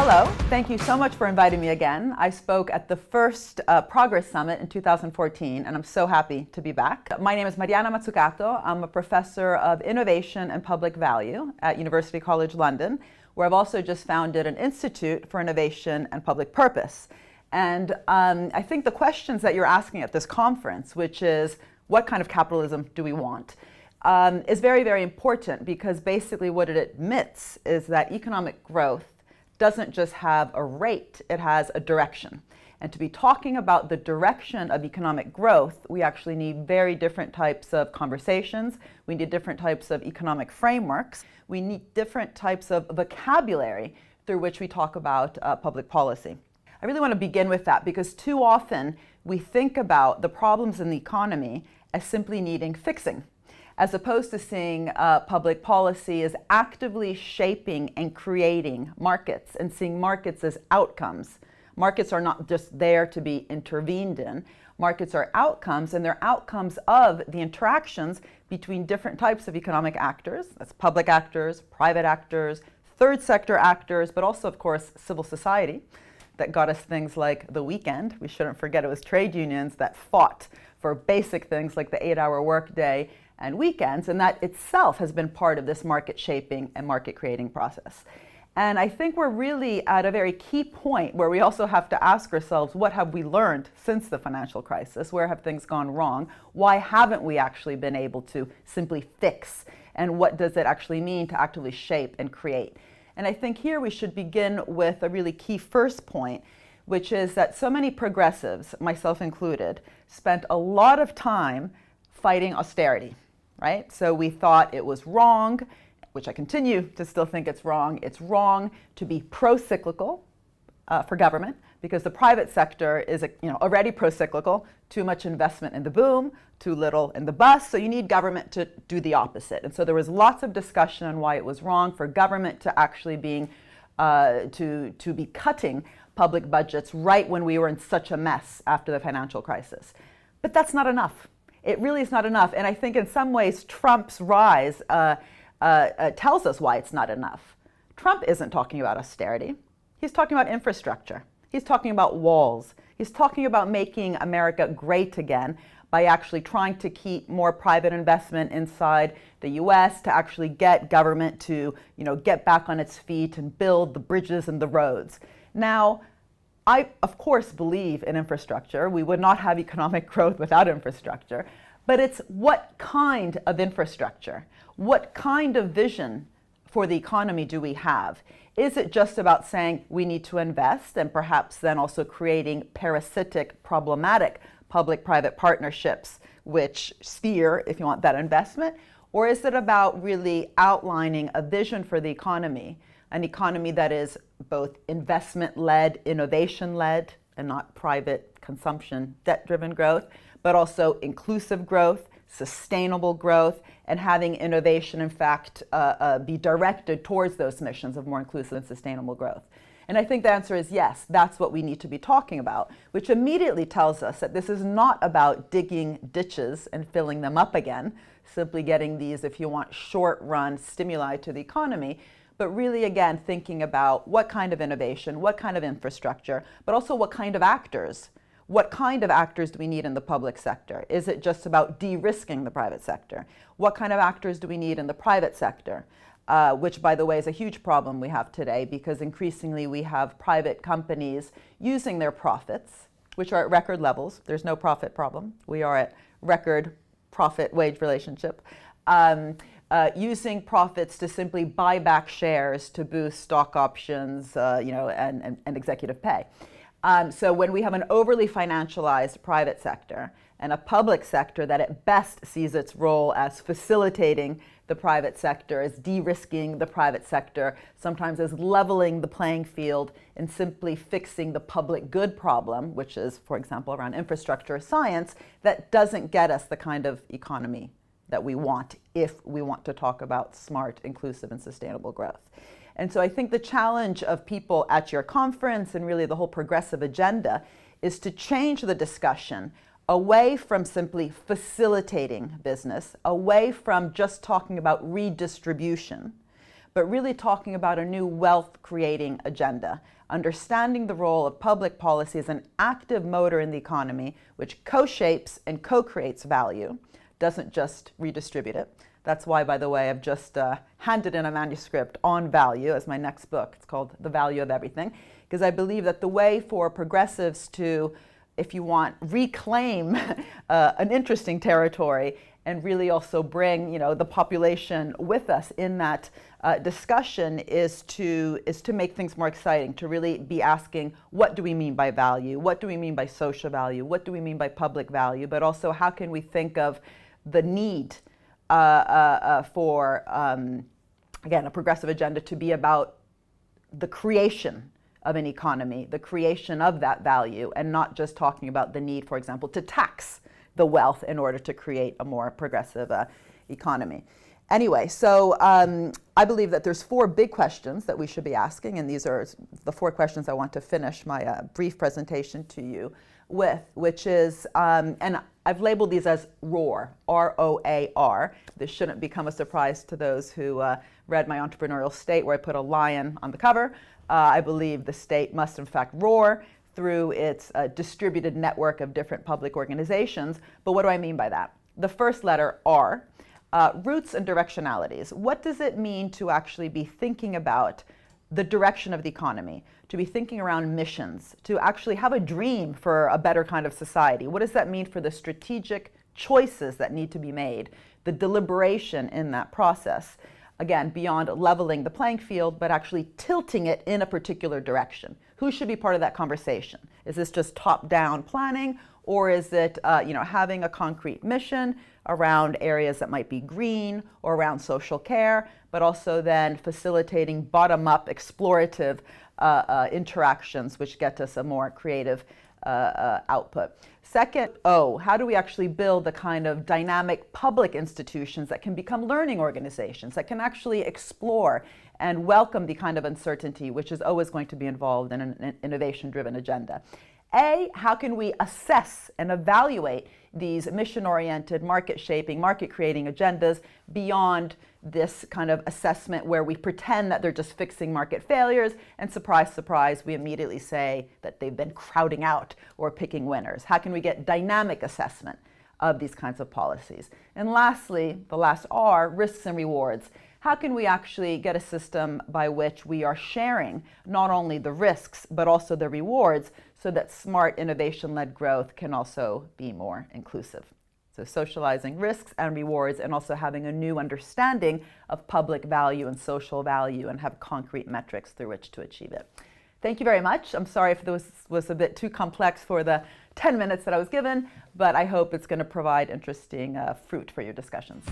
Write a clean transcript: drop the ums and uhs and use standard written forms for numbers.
Hello, thank you so much for inviting me again. I spoke at the first Progress Summit in 2014, and I'm so happy to be back. My name is Mariana Mazzucato. I'm a professor of innovation and public value at University College London, where I've also just founded an institute for innovation and public purpose. And I think the questions that you're asking at this conference, which is what kind of capitalism do we want, is very, very important, because basically what it admits is that economic growth doesn't just have a rate, it has a direction. And to be talking about the direction of economic growth, we actually need very different types of conversations. We need different types of economic frameworks. We need different types of vocabulary through which we talk about public policy. I really want to begin with that, because too often we think about the problems in the economy as simply needing fixing, as opposed to seeing public policy as actively shaping and creating markets and seeing markets as outcomes. Markets are not just there to be intervened in. Markets are outcomes, and they're outcomes of the interactions between different types of economic actors. That's public actors, private actors, third sector actors, but also, of course, civil society that got us things like the weekend. We shouldn't forget it was trade unions that fought for basic things like the 8-hour workday and weekends, and that itself has been part of this market shaping and market creating process. And I think we're really at a very key point where we also have to ask ourselves, what have we learned since the financial crisis? Where have things gone wrong? Why haven't we actually been able to simply fix? And what does it actually mean to actively shape and create? And I think here we should begin with a really key first point, which is that so many progressives, myself included, spent a lot of time fighting austerity. Right? So we thought it was wrong, which I continue to still think it's wrong. It's wrong to be pro-cyclical for government, because the private sector is already pro-cyclical. Too much investment in the boom, too little in the bust. So you need government to do the opposite. And so there was lots of discussion on why it was wrong for government to actually be cutting public budgets right when we were in such a mess after the financial crisis. But that's not enough. It really is not enough. And I think in some ways Trump's rise tells us why it's not enough. Trump isn't talking about austerity. He's talking about infrastructure. He's talking about walls. He's talking about making America great again by actually trying to keep more private investment inside the US, to actually get government to get back on its feet and build the bridges and the roads. Now, I, of course, believe in infrastructure. We would not have economic growth without infrastructure. But it's what kind of infrastructure? What kind of vision for the economy do we have? Is it just about saying we need to invest and perhaps then also creating parasitic, problematic public-private partnerships which steer, if you want, that investment? Or is it about really outlining a vision for the economy, an economy that is both investment-led, innovation-led, and not private consumption, debt-driven growth, but also inclusive growth, sustainable growth, and having innovation, in fact, be directed towards those missions of more inclusive and sustainable growth? And I think the answer is yes, that's what we need to be talking about, which immediately tells us that this is not about digging ditches and filling them up again, simply getting these, if you want, short-run stimuli to the economy, but really, again, thinking about what kind of innovation, what kind of infrastructure, but also what kind of actors. What kind of actors do we need in the public sector? Is it just about de-risking the private sector? What kind of actors do we need in the private sector? Which, by the way, is a huge problem we have today, because increasingly we have private companies using their profits, which are at record levels. There's no profit problem. We are at record profit-wage relationship. Using profits to simply buy back shares to boost stock options, and executive pay. So when we have an overly financialized private sector and a public sector that at best sees its role as facilitating the private sector, as de-risking the private sector, sometimes as leveling the playing field and simply fixing the public good problem, which is, for example, around infrastructure or science, that doesn't get us the kind of economy that we want if we want to talk about smart, inclusive, and sustainable growth. And so I think the challenge of people at your conference and really the whole progressive agenda is to change the discussion away from simply facilitating business, away from just talking about redistribution, but really talking about a new wealth creating agenda, understanding the role of public policy as an active motor in the economy, which co-shapes and co-creates value, doesn't just redistribute it. That's why, by the way, I've just handed in a manuscript on value as my next book. It's called The Value of Everything, because I believe that the way for progressives to, if you want, reclaim an interesting territory and really also bring, the population with us in that discussion is to make things more exciting, to really be asking, what do we mean by value? What do we mean by social value? What do we mean by public value? But also, how can we think of the need for, again, a progressive agenda to be about the creation of an economy, the creation of that value, and not just talking about the need, for example, to tax the wealth in order to create a more progressive economy. Anyway, so I believe that there's 4 big questions that we should be asking, and these are the 4 questions I want to finish my brief presentation to you with, which is, and I've labeled these as ROAR, R-O-A-R. This shouldn't become a surprise to those who read my entrepreneurial state, where I put a lion on the cover. I believe the state must, in fact, roar through its distributed network of different public organizations. But what do I mean by that? The first letter, R, roots and directionalities. What does it mean to actually be thinking about the direction of the economy, to be thinking around missions, to actually have a dream for a better kind of society? What does that mean for the strategic choices that need to be made, the deliberation in that process? Again, beyond leveling the playing field, but actually tilting it in a particular direction. Who should be part of that conversation? Is this just top-down planning, or is it having a concrete mission around areas that might be green or around social care, but also then facilitating bottom-up explorative interactions which get us a more creative output? Second, O, how do we actually build the kind of dynamic public institutions that can become learning organizations, that can actually explore and welcome the kind of uncertainty which is always going to be involved in an innovation-driven agenda? A, how can we assess and evaluate these mission-oriented, market-shaping, market-creating agendas beyond this kind of assessment where we pretend that they're just fixing market failures, and surprise, surprise, we immediately say that they've been crowding out or picking winners? How can we get dynamic assessment of these kinds of policies? And lastly, the last R, risks and rewards. How can we actually get a system by which we are sharing not only the risks, but also the rewards, so that smart innovation-led growth can also be more inclusive? So socializing risks and rewards, and also having a new understanding of public value and social value, and have concrete metrics through which to achieve it. Thank you very much. I'm sorry if this was a bit too complex for the 10 minutes that I was given, but I hope it's going to provide interesting fruit for your discussions.